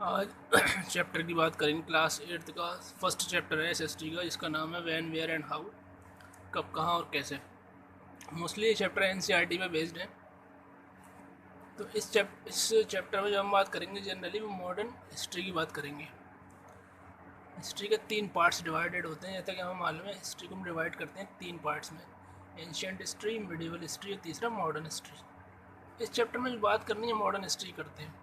आज चैप्टर की बात करेंगे। क्लास 8th का फर्स्ट चैप्टर है एसएसटी का, जिसका नाम है व्हेन वेयर एंड हाउ। कब, कहाँ और कैसे। मोस्टली ये चैप्टर एनसीईआरटी पे बेस्ड है। तो इस चैप्टर में जो हम बात करेंगे जनरली वो मॉडर्न हिस्ट्री की बात करेंगे। हिस्ट्री के 3 पार्ट्स डिवाइडेड होते हैं, जैसा कि हमें मालूम है। हिस्ट्री को हम डिवाइड करते हैं 3 पार्ट्स में, एंशियंट हिस्ट्री, मिडिवल हिस्ट्री और तीसरा मॉडर्न हिस्ट्री। इस चैप्टर में जो बात करनी है मॉडर्न हिस्ट्री करते हैं।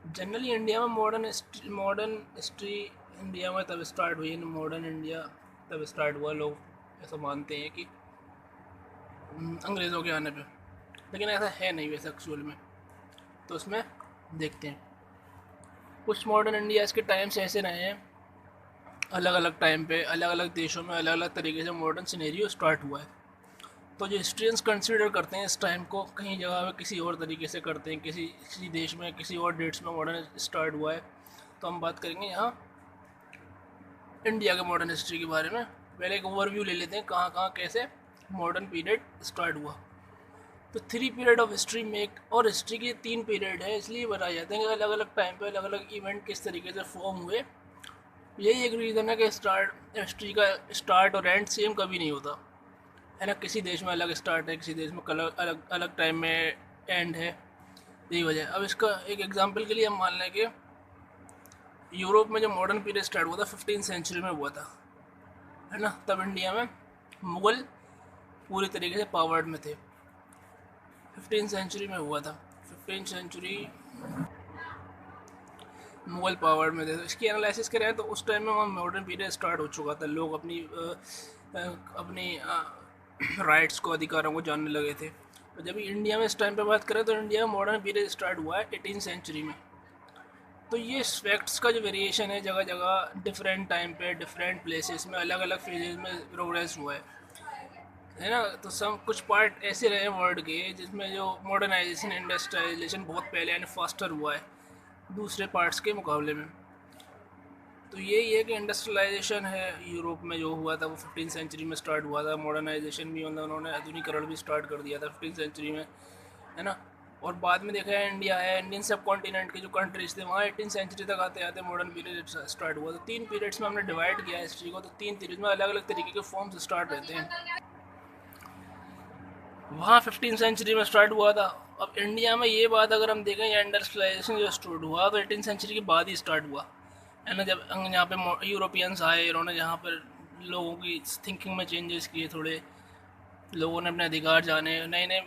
जनरली इंडिया में मॉडर्न हिस्ट्री इंडिया में तब स्टार्ट हुई। मॉडर्न इंडिया तब स्टार्ट हुआ, लोग ऐसा मानते हैं कि अंग्रेज़ों के आने पे, लेकिन ऐसा है नहीं वैसे एक्चुअल में। तो उसमें देखते हैं कुछ मॉडर्न इंडिया के टाइम्स ऐसे रहे हैं, अलग अलग टाइम पे अलग अलग देशों में अलग अलग तरीके से मॉडर्न सिनेरियो स्टार्ट हुआ है। तो जो हिस्ट्रियंस कंसिडर करते हैं इस टाइम को, कहीं जगह पे किसी और तरीके से करते हैं, किसी देश में किसी और डेट्स में मॉडर्न स्टार्ट हुआ है। तो हम बात करेंगे यहाँ इंडिया के मॉडर्न हिस्ट्री के बारे में। पहले एक ओवरव्यू ले लेते हैं कहाँ कहाँ कैसे मॉडर्न पीरियड स्टार्ट हुआ। तो 3 पीरियड ऑफ हिस्ट्री मेक, और हिस्ट्री के 3 पीरियड है इसलिए बताए जाते हैं कि अलग अलग टाइम पे अलग अलग इवेंट किस तरीके से फॉर्म हुए। यही एक रीज़न है कि हिस्ट्री का स्टार्ट और एंड सेम कभी नहीं होता है ना। किसी देश में अलग स्टार्ट है, किसी देश में अलग अलग अलग टाइम में एंड है। यही वजह है। अब इसका एक एग्जांपल के लिए हम मान लें कि यूरोप में जो मॉडर्न पीरियड स्टार्ट हुआ था 15th सेंचुरी में हुआ था, है ना। तब इंडिया में मुग़ल पूरी तरीके से पावर्ड में थे। 15th सेंचुरी में हुआ था। 15th सेंचुरी मुग़ल पावर में थे। तो इसकी एनालिसिस करें तो उस टाइम में वहाँ मॉडर्न पीरियड स्टार्ट हो चुका था। लोग अपनी राइट्स को, अधिकारों को जानने लगे थे। तो जब इंडिया में इस टाइम पे बात करें तो इंडिया में मॉडर्न पीरियड स्टार्ट हुआ है 18th सेंचुरी में। तो ये फैक्ट्स का जो वेरिएशन है जगह जगह डिफरेंट टाइम पे डिफरेंट प्लेसेस में अलग अलग फेजेस में प्रोग्रेस हुआ है ना। तो सब कुछ पार्ट ऐसे रहे वर्ल्ड के जिसमें जो मॉडर्नाइजेशन, इंडस्ट्रियलाइजेशन बहुत पहले यानी फास्टर हुआ है दूसरे पार्ट्स के मुकाबले में। तो यही है कि इंडस्ट्रियलाइजेशन है यूरोप में जो हुआ था वो 15th सेंचुरी में स्टार्ट हुआ था। मॉडर्नाइजेशन भी, मतलब उन्होंने आधुनिकरण भी स्टार्ट कर दिया था 15th सेंचुरी में, है ना। और बाद में देखा है इंडिया है, इंडियन सब कॉन्टिनेंट के जो कंट्रीज थे वहाँ 18th सेंचुरी तक आते आते मॉडर्न पीरियड स्टार्ट हुआ। तो 3 पीरियड्स में हमने डिवाइड किया हिस्ट्री को। तो 3 पीरियड में अलग अलग तरीके के फॉर्म्स स्टार्ट रहते हैं। वहाँ 15th सेंचुरी में स्टार्ट हुआ था। अब इंडिया में ये बात अगर हम देखें, या इंडस्ट्रियलाइजेशन जो स्टार्ट हुआ तो 18th सेंचुरी के बाद ही स्टार्ट हुआ, है ना। जब यहाँ पे यूरोपियंस आए, इन्होंने यहाँ पर लोगों की थिंकिंग में चेंजेस किए, थोड़े लोगों ने अपने अधिकार जाने, नए नए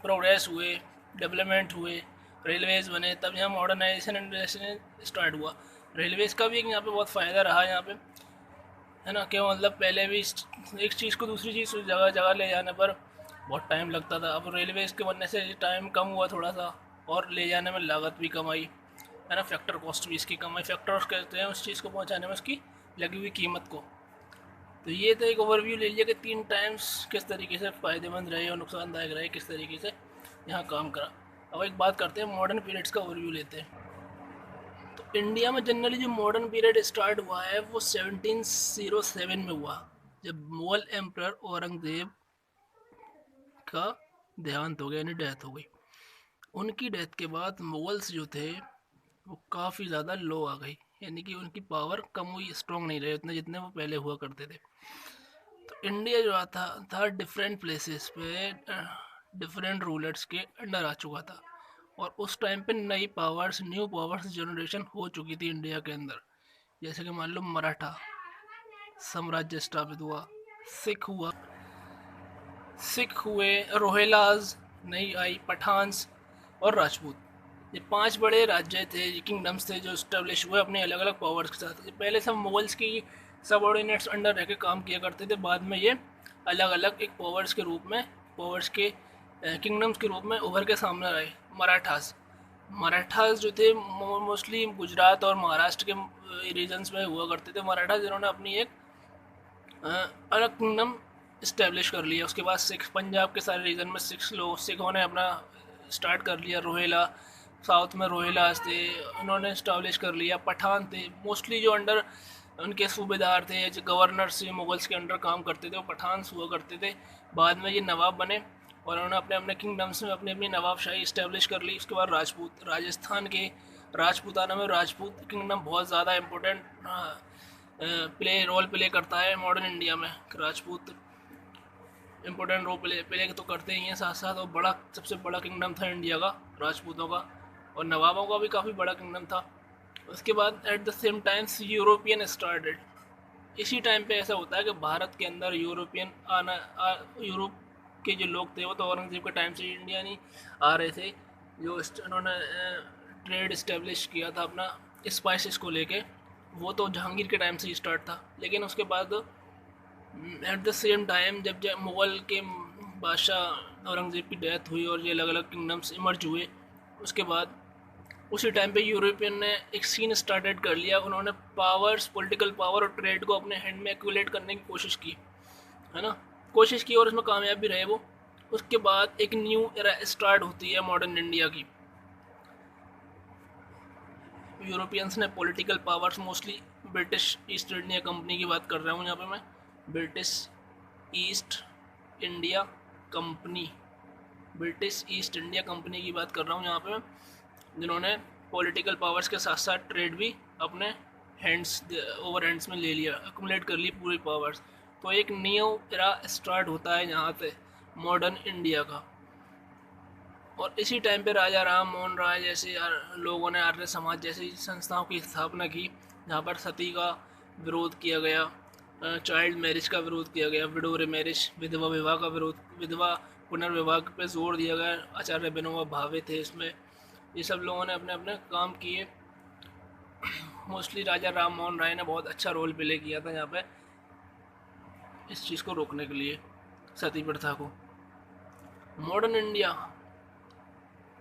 प्रोग्रेस हुए, डेवलपमेंट हुए, रेलवेज़ बने, तब यहाँ मॉडर्नाइजेशन इंडस्ट्री स्टार्ट हुआ। रेलवेज़ का भी एक यहाँ पे बहुत फ़ायदा रहा यहाँ पे, है ना। क्यों, मतलब पहले भी एक चीज़ को दूसरी चीज़ जगह जगह ले जाने पर बहुत टाइम लगता था। अब रेलवेज़ के बनने से टाइम कम हुआ थोड़ा सा, और ले जाने में लागत भी कम आई, है ना। फैक्टर कॉस्ट भी इसकी कम आई। फैक्टर्स कहते हैं उस चीज़ को पहुंचाने में उसकी लगी हुई कीमत को। तो ये तो एक ओवरव्यू ले लिया कि 3 टाइम्स किस तरीके से फ़ायदेमंद रहे और नुकसानदायक रहे, किस तरीके से यहाँ काम करा। अब एक बात करते हैं, मॉडर्न पीरियड्स का ओवरव्यू लेते हैं। तो इंडिया में जनरली जो मॉडर्न पीरियड स्टार्ट हुआ है वो 1707 में हुआ, जब मुगल एम्पर औरंगजेब का देहांत हो गया, यानी डेथ हो गई। उनकी डेथ के बाद मुगल्स जो थे वो काफ़ी ज़्यादा लो आ गई, यानी कि उनकी पावर कम हुई, स्ट्रॉन्ग नहीं रहे उतने जितने वो पहले हुआ करते थे। तो इंडिया जो था डिफरेंट प्लेसेस पे डिफरेंट रूलर्स के अंडर आ चुका था। और उस टाइम पे नई पावर्स, न्यू पावर्स जनरेशन हो चुकी थी इंडिया के अंदर। जैसे कि मान लो मराठा साम्राज्य स्थापित हुआ, सिख हुआ, सिख हुए, रोहिलाज नई आई, पठान्स और राजपूत। ये 5 बड़े राज्य थे, किंगडम्स थे जो स्टेब्लिश हुए अपने अलग अलग पावर्स के साथ। ये पहले सब मुगल्स की सबऑर्डिनेट्स अंडर रह के काम किया करते थे, बाद में ये अलग अलग एक पावर्स के रूप में, पावर्स के किंगडम्स के रूप में उभर के सामने आए। मराठास जो थे मोस्टली गुजरात और महाराष्ट्र के रीजन्स में हुआ करते थे। मराठास जिन्होंने अपनी एक अलग किंगडम इस्टेब्लिश कर लिया। उसके बाद सिख, पंजाब के सारे रीजन में सिखों ने अपना स्टार्ट कर लिया। रोहिला, साउथ में रोहिलास थे, उन्होंने इस्टेब्लिश कर लिया। पठान थे मोस्टली जो अंडर उनके सूबेदार थे, जो गवर्नर से मुगल्स के अंडर काम करते थे, वो पठान हुआ करते थे। बाद में ये नवाब बने और उन्होंने अपने अपने किंगडम्स में अपनी अपनी नवाबशाही इस्टेब्लिश कर ली। उसके बाद राजपूत, राजस्थान के राजपूताना में राजपूत किंगडम बहुत ज़्यादा इम्पोर्टेंट रोल प्ले करता है मॉडर्न इंडिया में। राजपूत इम्पोर्टेंट रोल प्ले तो करते ही हैं, साथ साथ और बड़ा सबसे बड़ा किंगडम था इंडिया का राजपूतों का, और नवाबों का भी काफ़ी बड़ा किंगडम था। उसके बाद at the same times European started. इसी टाइम पे ऐसा होता है कि भारत के अंदर यूरोपियन यूरोप के जो लोग थे वो तो औरंगजेब के टाइम से इंडिया नहीं आ रहे थे, जो उन्होंने ट्रेड इस्टेब्लिश किया था अपना स्पाइसेस को लेके, वो तो जहांगीर के टाइम से ही स्टार्ट था। लेकिन उसके बाद एट द सेम टाइम जब मुग़ल के बादशाह औरंगज़ेब की डेथ हुई और ये अलग अलग किंगडम्स इमर्ज हुए, उसके बाद उसी टाइम पे यूरोपियन ने एक सीन स्टार्टेड कर लिया। उन्होंने पावर्स, पॉलिटिकल पावर और ट्रेड को अपने हैंड में एक्यूमुलेट करने की कोशिश की, है ना, कोशिश की और उसमें कामयाब भी रहे वो। उसके बाद एक न्यू एरा स्टार्ट होती है मॉडर्न इंडिया की। यूरोपियंस ने political powers, mostly British east India company की बात कर रहा हूँ यहाँ पे मैं, British east India company, British east India company की बात कर रहा हूँ यहाँ पे मैं, जिन्होंने पॉलिटिकल पावर्स के साथ साथ ट्रेड भी अपने ओवर हैंड्स में ले लिया, एक्यूमुलेट कर ली पूरी पावर्स। तो एक न्यू एरा स्टार्ट होता है यहाँ से मॉडर्न इंडिया का। और इसी टाइम पे राजा राम मोहन राय जैसे लोगों ने आर्य समाज जैसी संस्थाओं की स्थापना की, जहाँ पर सती का विरोध किया गया, चाइल्ड मैरिज का विरोध किया गया, विडोरे मैरिज, विधवा विवाह का विरोध, विधवा पुनर्विवाह पे जोर दिया गया। आचार्य विनोबा भावे थे इसमें। ये सब लोगों ने अपने अपने काम किए। मोस्टली राजा राम मोहन राय ने बहुत अच्छा रोल प्ले किया था यहाँ पे इस चीज़ को रोकने के लिए, सती प्रथा को। मॉडर्न इंडिया,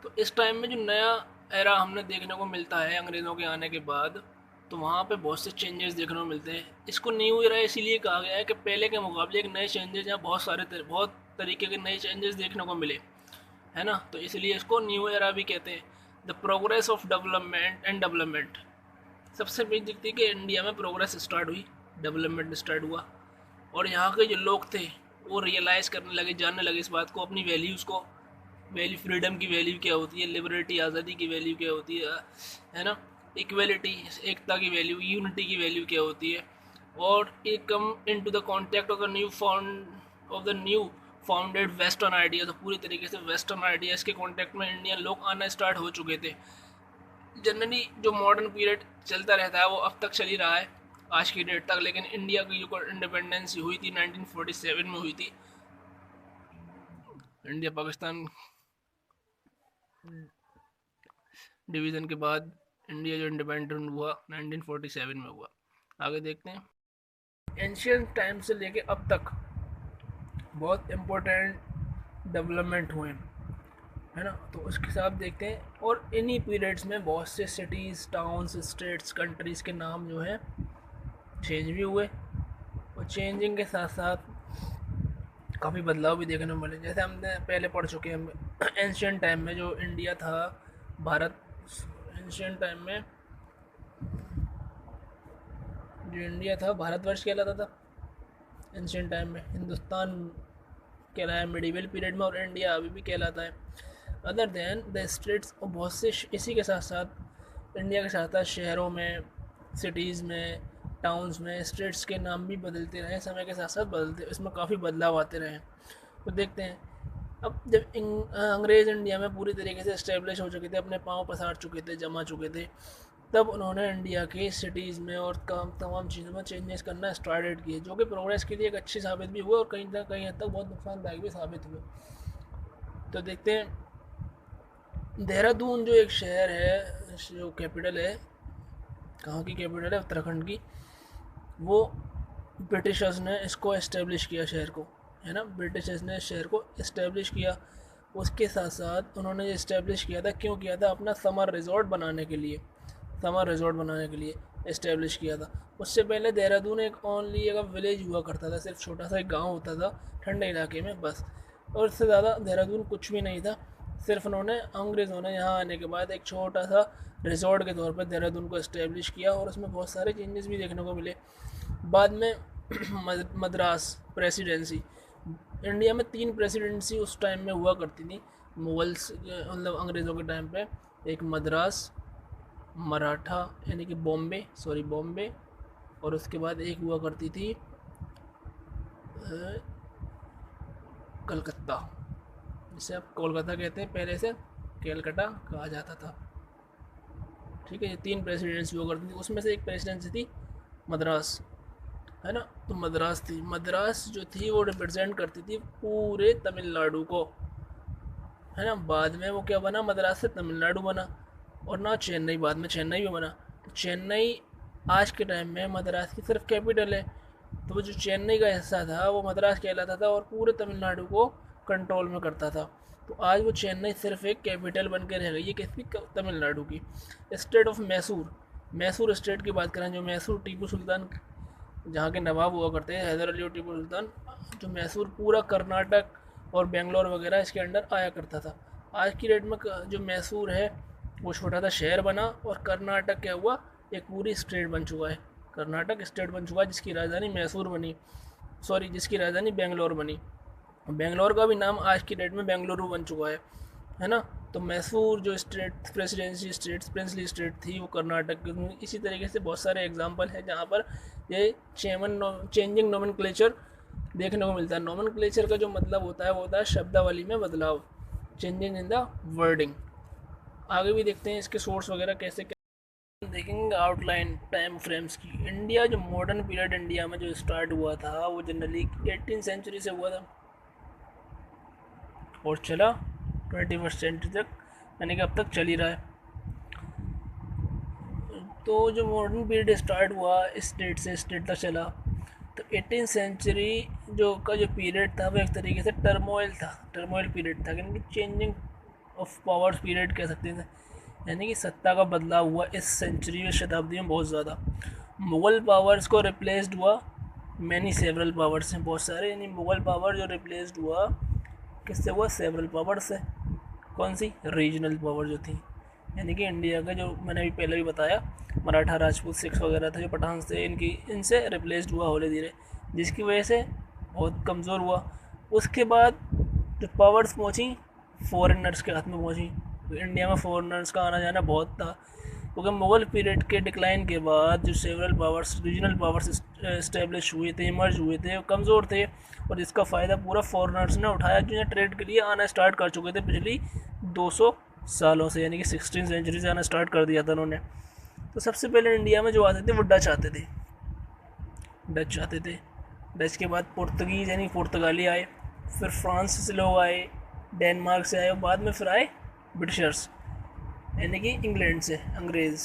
तो इस टाइम में जो नया एरा हमने देखने को मिलता है अंग्रेज़ों के आने के बाद, तो वहाँ पे बहुत से चेंजेस देखने को मिलते हैं। इसको न्यू एरा इसीलिए कहा गया है कि पहले के मुकाबले एक नए चेंजेस या बहुत तरीके के नए चेंजेस देखने को मिले, है ना, तो इसलिए इसको न्यू एरा भी कहते हैं। द प्रोग्रेस ऑफ डेवलपमेंट सबसे बड़ी दिखती है कि इंडिया में प्रोग्रेस स्टार्ट हुई, डेवलपमेंट स्टार्ट हुआ, और यहाँ के जो लोग थे वो रियलाइज़ करने लगे, जानने लगे इस बात को, अपनी वैल्यूज़ को, वैल्यू, फ्रीडम की वैल्यू क्या होती है, लिबर्टी, आज़ादी की वैल्यू क्या होती है ना, इक्वलिटी, एकता की वैल्यू, यूनिटी की वैल्यू क्या होती है। और it come into the context of the new founded western idea. तो पूरी तरीके से वेस्टर्न आइडियाज़ के कॉन्टेक्ट में इंडियन लोग आना स्टार्ट हो चुके थे। जनरली जो मॉडर्न पीरियड चलता रहता है वो अब तक चल ही रहा है आज की डेट तक, लेकिन इंडिया की जो इंडिपेंडेंस हुई थी 1947 में हुई थी, इंडिया पाकिस्तान डिवीज़न के बाद इंडिया जो इंडिपेंडेंट हुआ 1947 में हुआ। आगे देखते हैं। एंशियंट टाइम से लेके अब तक बहुत इम्पोर्टेंट डेवलपमेंट हुए, है ना, तो उसके हिसाब देखते हैं। और इन्हीं पीरियड्स में बहुत से सिटीज़, टाउन्स, स्टेट्स, कंट्रीज़ के नाम जो हैं चेंज भी हुए, और चेंजिंग के साथ साथ काफ़ी बदलाव भी देखने को मिले। जैसे हमने पहले पढ़ चुके हैं, एंशियंट टाइम में जो इंडिया था, भारत, एंशियंट टाइम में जो इंडिया था भारतवर्ष कहलाता था, एंशियंट टाइम में हिंदुस्तान कहलाया मिडिवल पीरियड में, और इंडिया अभी भी कहलाता है। अदर दैन द स्टेट्स, और बहुत से इसी के साथ साथ इंडिया के साथ साथ शहरों में, सिटीज़ में, टाउन्स में स्टेट्स के नाम भी बदलते रहे, समय के साथ साथ बदलते, इसमें काफ़ी बदलाव आते रहे। तो देखते हैं, अब जब अंग्रेज़ इंडिया में पूरी तरीके से इस्टेब्लिश हो चुके थे, अपने पाँव पसार चुके थे, जमा चुके थे, तब उन्होंने इंडिया के सिटीज़ में और तमाम चीज़ों में चेंजेस करना स्टार्टेड किए, जो कि प्रोग्रेस के लिए एक अच्छी साबित भी हुए और कहीं हद तक बहुत नुकसानदायक भी साबित हुए। तो देखते हैं, देहरादून जो एक शहर है, जो कैपिटल है, कहाँ की कैपिटल है, उत्तराखंड की, वो ब्रिटिशर्स ने इसको इस्टेब्लिश किया शहर को, है ना, ब्रिटिशर्स ने शहर को इस्टेब्लिश किया। उसके साथ साथ उन्होंने ये इस्टेब्लिश किया था, क्यों किया था, अपना समर रिजॉर्ट बनाने के लिए, समर रिजॉर्ट बनाने के लिए इस्टेब्लिश किया था। उससे पहले देहरादून एक ओनली एक विलेज हुआ करता था, सिर्फ छोटा सा एक गांव होता था ठंडे इलाके में बस, और इससे ज़्यादा देहरादून कुछ भी नहीं था। सिर्फ उन्होंने, अंग्रेज़ों ने यहाँ आने के बाद एक छोटा सा रिजॉर्ट के तौर पर देहरादून को इस्टेब्लिश किया, और उसमें बहुत सारे चेंजेस भी देखने को मिले। बाद में मद्रास प्रेसिडेंसी, इंडिया में 3 प्रेसिडेंसी उस टाइम में हुआ करती थी मुगल्स, मतलब अंग्रेज़ों के टाइम पे, एक मद्रास, मराठा यानी कि बॉम्बे, और उसके बाद एक हुआ करती थी कलकत्ता, जिसे अब कोलकाता कहते हैं, पहले से कैलकटा कहा जाता था। ठीक है, ये 3 प्रेसिडेंसी हुआ करती थी, उसमें से एक प्रेसिडेंसी थी मद्रास, है ना। तो मद्रास थी, मद्रास जो थी वो रिप्रेजेंट करती थी पूरे तमिलनाडु को, है ना। बाद में वो क्या बना, मद्रास से तमिलनाडु बना, और ना चेन्नई, बाद में चेन्नई भी बना। तो चेन्नई आज के टाइम में मद्रास की सिर्फ कैपिटल है। तो वो जो चेन्नई का हिस्सा था वो मद्रास कहलाता था और पूरे तमिलनाडु को कंट्रोल में करता था। तो आज वो चेन्नई सिर्फ एक कैपिटल बन के रह गई है किसकी, तमिलनाडु की। State of Mysore, Mysore state की बात करें, जो मैसूर टीपू सुल्तान जहाँ के नवाब हुआ करते हैं, हैदर अली और टीपू सुल्तान, जो मैसूर पूरा कर्नाटक और बेंगलोर वगैरह इसके अंडर आया करता था। आज की डेट में जो मैसूर है वो छोटा सा शहर बना, और कर्नाटक क्या हुआ, एक पूरी स्टेट बन चुका है। कर्नाटक स्टेट बन चुका है जिसकी राजधानी मैसूर बनी, सॉरी जिसकी राजधानी बेंगलोर बनी। बेंगलोर का भी नाम आज की डेट में बेंगलुरु बन चुका है ना। तो मैसूर जो state presidency state princely state थी वो कर्नाटक की। इसी तरीके से बहुत सारे एग्जांपल हैं जहाँ पर ये चेंजिंग नोमेनक्लेचर देखने को मिलता है। नोमेनक्लेचर का जो मतलब होता है वो होता है शब्दावली में बदलाव, चेंजिंग इन द वर्डिंग। आगे भी देखते हैं इसके सोर्स वगैरह कैसे देखेंगे। आउटलाइन टाइम फ्रेम्स की, इंडिया जो मॉडर्न पीरियड इंडिया में जो स्टार्ट हुआ था वो जनरली 18th सेंचुरी से हुआ था और चला 21st सेंचुरी तक, यानी कि अब तक चल ही रहा है। तो जो मॉडर्न पीरियड स्टार्ट हुआ स्टेट से स्टेट तक चला। तो 18th सेंचुरी जो पीरियड था वो एक तरीके से टर्मोइल पीरियड था, यानी कि चेंजिंग ऑफ पावर्स पीरियड कह सकते हैं, यानी कि सत्ता का बदलाव हुआ इस सेंचुरी में, शताब्दी में बहुत ज़्यादा। मुग़ल पावर्स को रिप्लेस्ड हुआ मैनी सेवरल पावर्स से, बहुत सारे, यानी मुग़ल पावर जो रिप्लेस्ड हुआ किससे हुआ, सेवरल पावर से। कौन सी, रीजनल पावर जो थी, यानी कि इंडिया का जो मैंने अभी पहले भी बताया मराठा, राजपूत, सिख्स वगैरह थे जो पठान थे, इनसे रिप्लेस्ड हुआ धीरे धीरे, जिसकी वजह से बहुत कमज़ोर हुआ। उसके बाद जो पावर्स पहुँची फॉरेनर्स के हाथ में पहुँची। तो इंडिया में फॉरेनर्स का आना जाना बहुत था, क्योंकि मुग़ल पीरियड के डिक्लाइन के बाद जो several powers, regional powers establish हुए थे, इमर्ज हुए थे, वो कमज़ोर थे, और इसका फ़ायदा पूरा फॉरेनर्स ने उठाया जो ट्रेड के लिए आना स्टार्ट कर चुके थे पिछली 200 सालों से, यानी कि 16th सेंचुरी से आना स्टार्ट कर दिया था उन्होंने। तो सबसे पहले इंडिया में जो आते थे वो डच आते थे। डच के बाद पुर्तगीज़ यानी पुर्तगाली आए, फिर फ्रांस से लोग आए, डेनमार्क से आए, और बाद में फिर आए ब्रिटिशर्स यानी कि इंग्लैंड से अंग्रेज़,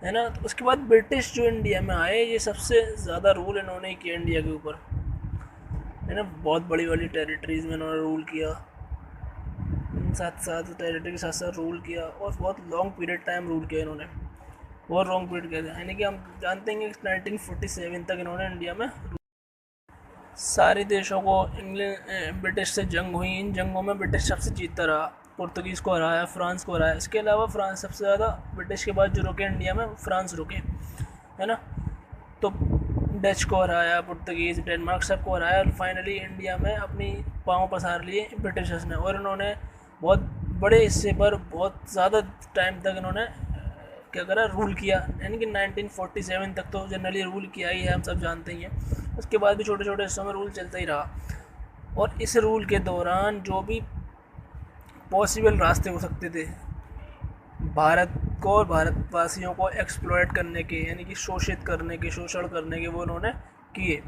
है ना। तो उसके बाद ब्रिटिश जो इंडिया में आए, ये सबसे ज़्यादा रूल इन्होंने किया इंडिया के ऊपर, है ना। बहुत बड़ी बड़ी टेरिटरीज़ में इन्होंने रूल किया, साथ टेरिटरी के साथ साथ रूल किया, और बहुत लॉन्ग पीरियड टाइम रूल किया इन्होंने, बहुत लॉन्ग पीरियड किया, यानी कि हम जानते हैं कि 1947 तक इन्होंने इंडिया में सारे देशों को ब्रिटिश से जंग हुई। इन जंगों में ब्रिटिश सबसे जीतता रहा, पुर्तगीज़ को हराया, फ्रांस को हराया। इसके अलावा फ्रांस सबसे ज़्यादा ब्रिटिश के बाद जो रुके इंडिया में, फ्रांस रुके, है ना। तो डच को हराया, पुर्तगीज़, डेनमार्क सबको हराया, और फाइनली इंडिया में अपनी पाँव पसार लिए ब्रिटिशर्स ने, और इन्होंने बहुत बड़े हिस्से पर बहुत ज़्यादा टाइम तक इन्होंने क्या करा, रूल किया, यानी कि 1947 तक तो जनरली रूल किया ही है, हम सब जानते ही हैं। उसके बाद भी छोटे छोटे हिस्सों में रूल चलता ही रहा, और इस रूल के दौरान जो भी पॉसिबल रास्ते हो सकते थे भारत को और भारतवासियों को एक्सप्लॉइट करने के, यानी कि शोषित करने के, शोषण करने के, वो उन्होंने किए।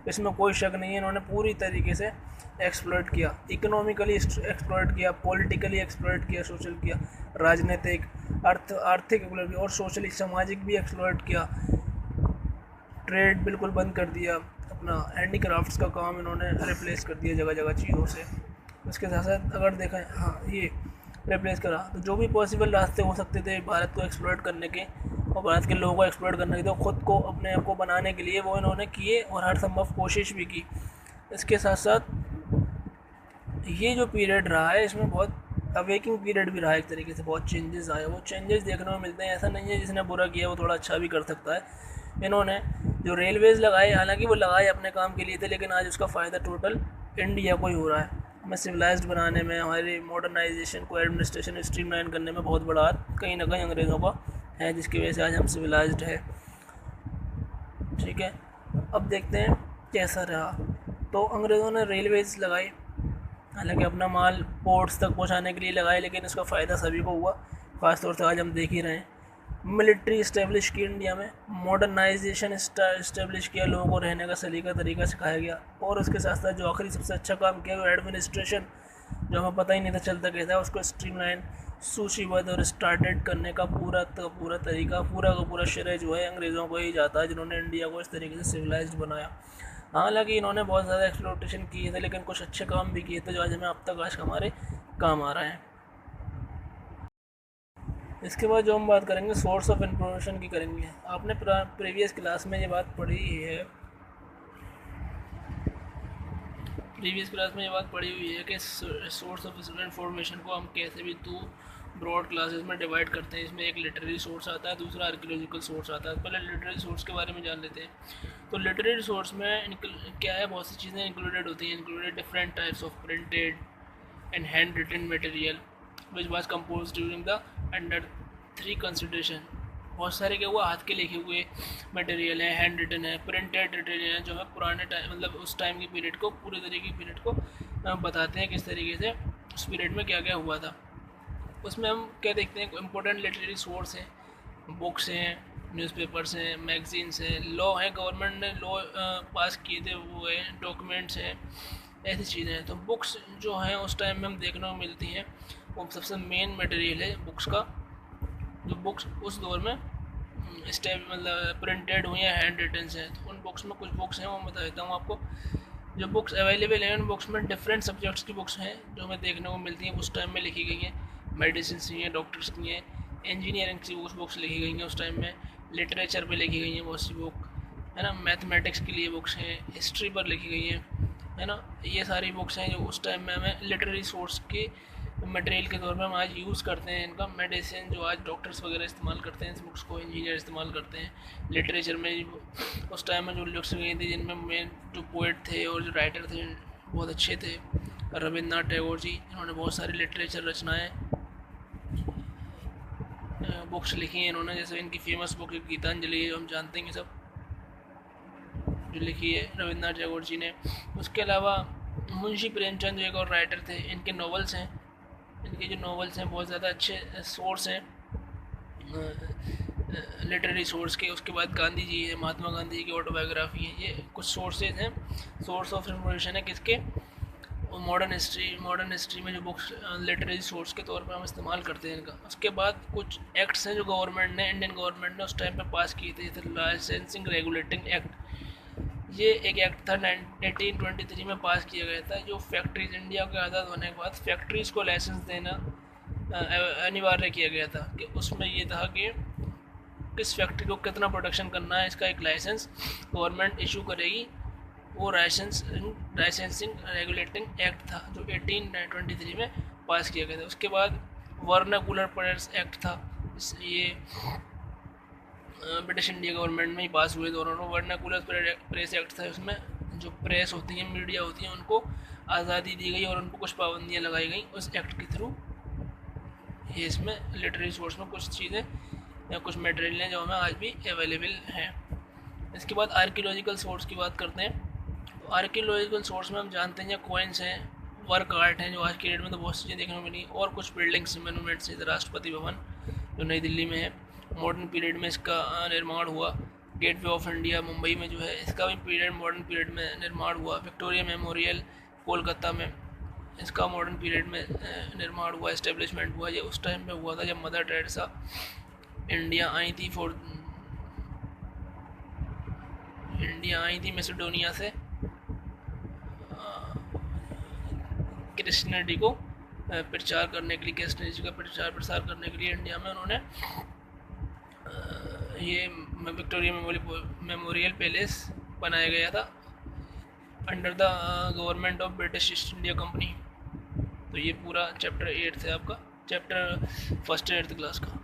इसमें कोई शक नहीं है, इन्होंने पूरी तरीके से एक्सप्लॉइट किया, इकोनॉमिकली एक्सप्लॉइट किया, पॉलिटिकली एक्सप्लॉइट किया, सोशल किया, राजनीतिक, आर्थिक और सोशली सामाजिक भी एक्सप्लॉइट किया। ट्रेड बिल्कुल बंद कर दिया, अपना हैंडीक्राफ्ट्स का काम इन्होंने रिप्लेस कर दिया जगह जगह चीज़ों से। उसके साथ साथ अगर देखा, हाँ, ये रिप्लेस करा, तो जो भी पॉसिबल रास्ते हो सकते थे भारत को एक्सप्लॉइट करने के और भारत के लोगों को एक्सप्लॉइट करने के, तो खुद को अपने आप को बनाने के लिए वो इन्होंने किए, और हर संभव कोशिश भी की। इसके साथ साथ ये जो पीरियड रहा है इसमें बहुत अवेकिंग पीरियड भी रहा है, एक तरीके से बहुत चेंजेस आए, वो चेंजेस देखने को मिलते हैं। ऐसा नहीं है जिसने बुरा किया वो थोड़ा अच्छा भी कर सकता है। इन्होंने जो रेलवेज़ लगाए, हालांकि वो लगाए अपने काम के लिए थे, लेकिन आज उसका फ़ायदा टोटल इंडिया को ही हो रहा है। हमें सिविलाइज्ड बनाने में, हमारी मॉडर्नाइजेशन को, एडमिनिस्ट्रेशन स्ट्रीमलाइन करने में बहुत बड़ा हाथ कहीं ना कहीं अंग्रेज़ों का है, जिसकी वजह से आज हम सिविलाइज्ड है। ठीक है, अब देखते हैं कैसा रहा। तो अंग्रेज़ों ने रेलवेज़ लगाई, हालांकि अपना माल पोर्ट्स तक पहुंचाने के लिए लगाए, लेकिन इसका फ़ायदा सभी को हुआ, ख़ासतौर से आज हम देख ही रहे हैं। मिलिट्री इस्टेब्लिश की इंडिया में, मॉडर्नाइजेशन इस्टेब्लिश किया, लोगों को रहने का सलीका तरीका सिखाया गया, और उसके साथ साथ जो आखिरी सबसे अच्छा काम किया वो एडमिनिस्ट्रेशन, जो हमें पता ही नहीं था चलता कैसा, उसको स्ट्रीमलाइन, सूचीबद्ध और स्टार्टेड करने का पूरा तरीका, पूरा का पूरा श्रेय जो है अंग्रेज़ों को ही जाता है, जिन्होंने इंडिया को इस तरीके से सिविलाइज्ड बनाया। हालांकि इन्होंने बहुत ज़्यादा एक्सप्लोटेशन किए थे, लेकिन कुछ अच्छे काम भी किए थे जो आज हमें अब तक आज हमारे काम आ रहे हैं। इसके बाद जो हम बात करेंगे सोर्स ऑफ इंफॉर्मेशन की करेंगे। आपने प्रीवियस क्लास में ये बात पढ़ी है, हुई है कि सोर्स ऑफ इंफॉर्मेशन को हम कैसे भी 2 ब्रॉड क्लासेस में डिवाइड करते हैं। इसमें एक लिटरेरी सोर्स आता है, दूसरा आर्कियोलॉजिकल सोर्स आता है। पहले लिटरेरी सोर्स के बारे में जान लेते हैं। तो लिटरेरी सोर्स में क्या है, बहुत सी चीज़ें इंक्लूडेड होती हैं, included different types of printed and hand written material which was compose during the under 3 consideration. बहुत सारे क्या हुआ, हाथ के लिखे हुए मटेरियल है, हैंड रिटन है, प्रिंटेड मटेरियल है, जो है पुराने टाइम, मतलब उस टाइम की पीरियड को, पूरे तरीके की पीरियड को बताते हैं किस तरीके से उस पीरियड में क्या क्या हुआ था। उसमें हम क्या देखते हैं, इंपॉर्टेंट लिटरेरी सोर्स हैं, बुक्स हैं, न्यूज़पेपर्स हैं, मैगजीन्स हैं, लॉ हैं, गवर्नमेंट ने लॉ पास किए थे वो है, डॉक्यूमेंट्स हैं, ऐसी चीज़ें हैं। तो बुक्स जो हैं उस टाइम में हम देखने को मिलती हैं, वो सबसे मेन मटेरियल है बुक्स का। जो बुक्स उस दौर में मतलब प्रिंटेड हुई हैं, हैंड रिटन हैं। तो उन बुक्स में कुछ बुक्स हैं वो बता देता हूँ आपको। जो बुक्स अवेलेबल हैं उन बुक्स में डिफरेंट सब्जेक्ट्स की बुक्स हैं जो हमें देखने को मिलती हैं, उस टाइम में लिखी गई हैं। मेडिसिन की हैं, डॉक्टर्स की हैं, इंजीनियरिंग की बुक्स लिखी गई हैं उस टाइम में, लिटरेचर पे लिखी गई हैं बहुत सी बुक, है ना, मैथमेटिक्स के लिए बुक्स हैं, हिस्ट्री पर लिखी गई हैं, है ना। ये सारी बुक्स हैं जो उस टाइम में हमें लिटरेरी सोर्स के मटेरियल के तौर पर हम आज यूज़ करते हैं इनका। मेडिसिन जो आज डॉक्टर्स वगैरह इस्तेमाल करते हैं इस बुक्स को, इंजीनियर इस्तेमाल करते हैं। लिटरेचर में उस टाइम में जो बुक्स गई थी, जिनमें मेन जो पोइट थे और जो राइटर थे बहुत अच्छे थे, रविन्द्रनाथ टैगोर जी, इन्होंने बहुत सारी लिटरेचर रचनाएँ बुक्स लिखी हैं इन्होंने। जैसे इनकी फेमस बुक गीतांजलि है, हम जानते हैं सब, जो लिखी है रविन्द्रनाथ टैगोर जी ने। उसके अलावा मुंशी प्रेमचंद जो एक और राइटर थे, इनके नॉवेल्स हैं, इनके जो नॉवेल्स हैं बहुत ज़्यादा अच्छे सोर्स हैं लिटरेरी सोर्स के। उसके बाद गांधी जी है, महात्मा गांधी जी की ऑटोबायोग्राफी है, ये कुछ सोर्सेज हैं, सोर्स ऑफ इंफॉर्मेशन है किसके, मॉडर्न हिस्ट्री में जो बुक्स लिटरेरी सोर्स के तौर पर हम इस्तेमाल करते हैं इनका। उसके बाद कुछ एक्ट्स हैं जो गवर्नमेंट ने, इंडियन गवर्नमेंट ने उस टाइम पे पास किए थे, जैसे लाइसेंसिंग रेगुलेटिंग एक्ट। ये एक एक्ट था 1823 में पास किया गया था, जो फैक्ट्रीज, इंडिया के आज़ाद होने के बाद फैक्ट्रीज़ को लाइसेंस देना अनिवार्य किया गया था। कि उसमें ये था कि किस फैक्ट्री को कितना प्रोडक्शन करना है, इसका एक लाइसेंस गवर्नमेंट इशू करेगी। वो लाइसेंसिंग रेगुलेटिंग एक्ट था जो 1823 में पास किया गया था। उसके बाद वर्नाकुलर प्रेस एक्ट था, ये ब्रिटिश इंडिया गवर्नमेंट में ही पास हुए दोनों। वर्नाकुलर प्रेस एक्ट था, उसमें जो प्रेस होती है, मीडिया होती है, उनको आज़ादी दी गई और उनको कुछ पाबंदियाँ लगाई गई उस एक्ट के थ्रू। ये इसमें लिटरेरी सोर्स में कुछ चीज़ें या कुछ मटेरियल हैं जो हमें आज भी अवेलेबल हैं। इसके बाद आर्कियोलॉजिकल सोर्स की बात करते हैं। तो आर्कियोलॉजिकल सोर्स में हम जानते हैं कॉइन्स हैं, वर्क आर्ट हैं, जो आज के डेट में तो बहुत सी चीज़ें देखने को मिली, और कुछ बिल्डिंग्स, मोनूमेंट्स, जैसे राष्ट्रपति भवन जो नई दिल्ली में है, मॉडर्न पीरियड में इसका निर्माण हुआ। गेटवे ऑफ इंडिया मुंबई में जो है, इसका भी पीरियड मॉडर्न पीरियड में निर्माण हुआ। विक्टोरिया मेमोरियल कोलकाता में, इसका मॉडर्न पीरियड में निर्माण हुआ, इस्टेब्लिशमेंट हुआ। ये उस टाइम पे हुआ था जब मदर टेरेसा इंडिया आई थी मैसेडोनिया से क्रिश्चियनिटी को प्रचार करने के लिए, क्रिश्चियनिटी का प्रचार प्रसार करने के लिए इंडिया में उन्होंने ये विक्टोरिया मेमोरियल पैलेस बनाया गया था under the government of British east India company. तो ये पूरा चैप्टर 8 है आपका, चैप्टर फर्स्ट 8th क्लास का।